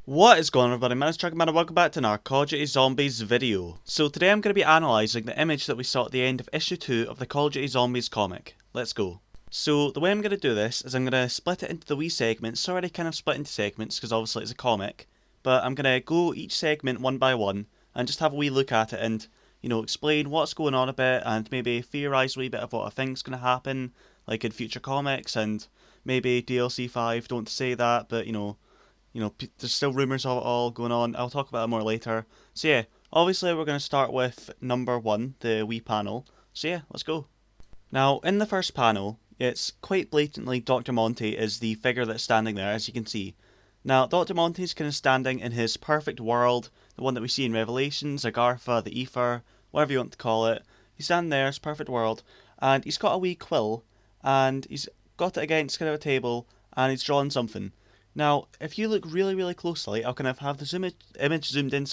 What is going on, everybody? My name is Chuckman and welcome back to another Call of Duty Zombies video. So today I'm going to be analysing the image that we saw at the end of issue 2 of the Call of Duty Zombies comic. Let's go. So the way I'm going to do this is I'm going to split it into the wee segments. It's already kind of split into segments because obviously it's a comic. But I'm going to go each segment one by one and just have a wee look at it and, explain what's going on a bit and maybe theorise a wee bit of what I think's going to happen, like in future comics, and maybe DLC 5, don't say that, but there's still rumours of it all going on. I'll talk about it more later. So yeah, obviously we're going to start with number 1, the wee panel. So yeah, let's go. Now, in the first panel, it's quite blatantly Dr. Monte is the figure that's standing there, as you can see. Now, Dr. Monte's kind of standing in his perfect world, the one that we see in Revelations, Agartha, the Ether, whatever you want to call it. He's standing there, his perfect world, and he's got a wee quill, and he's got it against kind of a table, and he's drawn something. Now, if you look really, really closely, I'll kind of have the image zoomed in,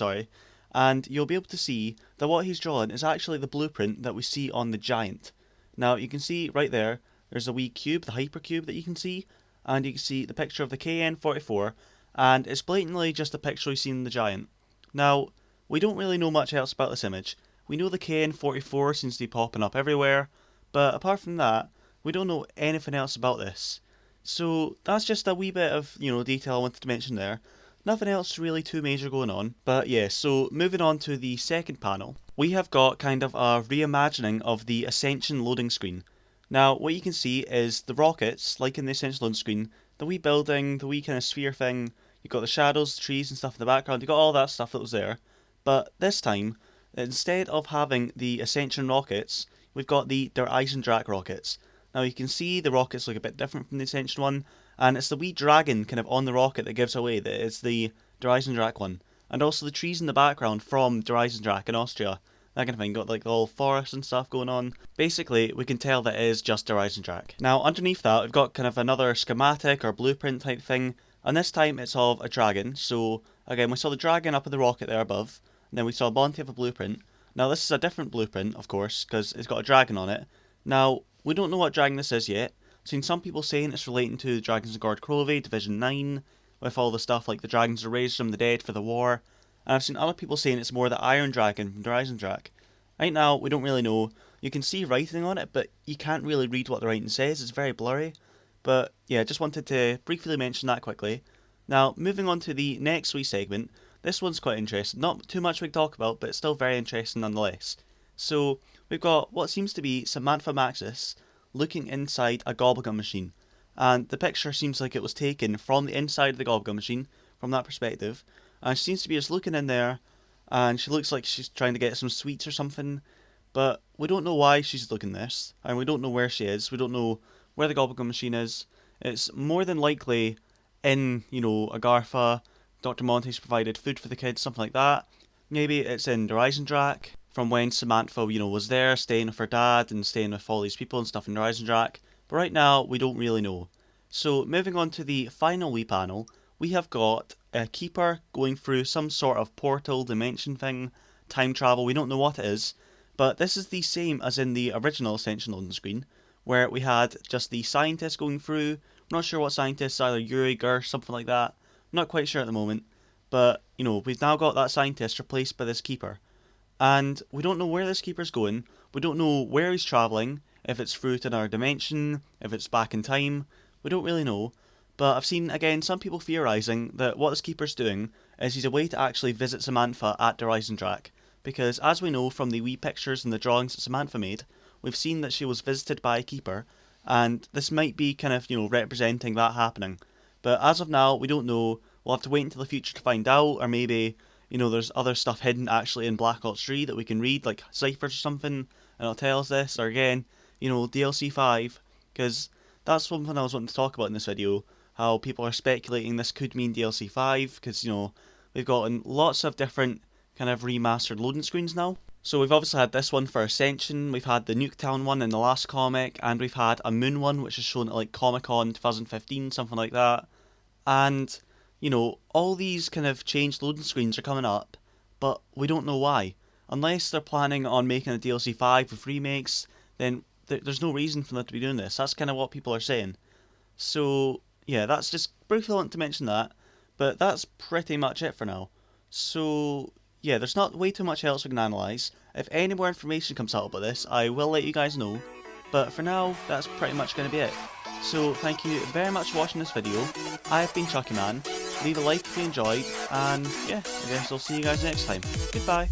and you'll be able to see that what he's drawn is actually the blueprint that we see on the Giant. Now, you can see right there, there's a wee cube, the Hypercube that you can see, and you can see the picture of the KN-44, and it's blatantly just a picture we see in the Giant. Now, we don't really know much else about this image. We know the KN-44 seems to be popping up everywhere, but apart from that, we don't know anything else about this. So that's just a wee bit of, detail I wanted to mention there. Nothing else really too major going on. But yeah, so moving on to the second panel, we have got kind of a reimagining of the Ascension loading screen. Now, what you can see is the rockets, like in the Ascension loading screen, the wee building, the wee kind of sphere thing, you've got the shadows, the trees and stuff in the background, you've got all that stuff that was there. But this time, instead of having the Ascension rockets, we've got the Der Eisendrache rockets. Now you can see the rockets look a bit different from the Ascension one, and it's the wee dragon kind of on the rocket that gives away that it's the Der Eisendrache one. And also the trees in the background from Der Eisendrache in Austria. That kind of thing, got like all forests and stuff going on. Basically, we can tell that it is just Der Eisendrache. Now underneath that, we've got kind of another schematic or blueprint type thing, and this time it's of a dragon. So again, we saw the dragon up in the rocket there above, and then we saw Monte have a blueprint. Now this is a different blueprint, of course, because it's got a dragon on it. Now, we don't know what dragon this is yet. I've seen some people saying it's relating to the Dragons of Gord Krove, Division 9, with all the stuff like the dragons are raised from the dead for the war. And I've seen other people saying it's more the Iron Dragon from Der Eisendrache. Right now, we don't really know. You can see writing on it, but you can't really read what the writing says. It's very blurry. But yeah, just wanted to briefly mention that quickly. Now, moving on to the next wee segment. This one's quite interesting. Not too much we can talk about, but it's still very interesting nonetheless. So, we've got what seems to be Samantha Maxis looking inside a gobblegum machine. And the picture seems like it was taken from the inside of the gobblegum machine, from that perspective. And she seems to be just looking in there, and she looks like she's trying to get some sweets or something. But we don't know why she's looking this, and we don't know where she is. We don't know where the gobblegum machine is. It's more than likely in, Agartha. Dr. Monte's provided food for the kids, something like that. Maybe it's in Der Eisendrache, from when Samantha, was there, staying with her dad and staying with all these people and stuff in Der Eisendrache. But right now, we don't really know. So, moving on to the final wee panel, we have got a keeper going through some sort of portal dimension thing, time travel, we don't know what it is. But this is the same as in the original Ascension loading screen, where we had just the scientist going through. I'm not sure what scientist, either Yuri, Gersh, something like that. I'm not quite sure at the moment. But, we've now got that scientist replaced by this keeper. And we don't know where this keeper's going, we don't know where he's travelling, if it's through to another dimension, if it's back in time, we don't really know. But I've seen, again, some people theorising that what this keeper's doing is he's a way to actually visit Samantha at Der Eisendrache. Because as we know from the wee pictures and the drawings that Samantha made, we've seen that she was visited by a keeper, and this might be kind of, representing that happening. But as of now, we don't know. We'll have to wait until the future to find out, or maybe there's other stuff hidden actually in Black Ops 3 that we can read, like ciphers or something, and it'll tell us this, or again, DLC 5, because that's something I was wanting to talk about in this video, how people are speculating this could mean DLC 5, because, we've gotten lots of different kind of remastered loading screens now. So we've obviously had this one for Ascension, we've had the Nuketown one in the last comic, and we've had a Moon one, which is shown at like Comic-Con 2015, something like that. And all these kind of changed loading screens are coming up, but we don't know why. Unless they're planning on making a DLC 5 with remakes, then there's no reason for them to be doing this. That's kind of what people are saying. So, yeah, that's just briefly want to mention that. But that's pretty much it for now. So yeah, there's not way too much else we can analyse. If any more information comes out about this, I will let you guys know. But for now, that's pretty much going to be it. So thank you very much for watching this video. I've been Chucky Man. Leave a like if you enjoyed, and yeah, I guess I'll see you guys next time. Goodbye.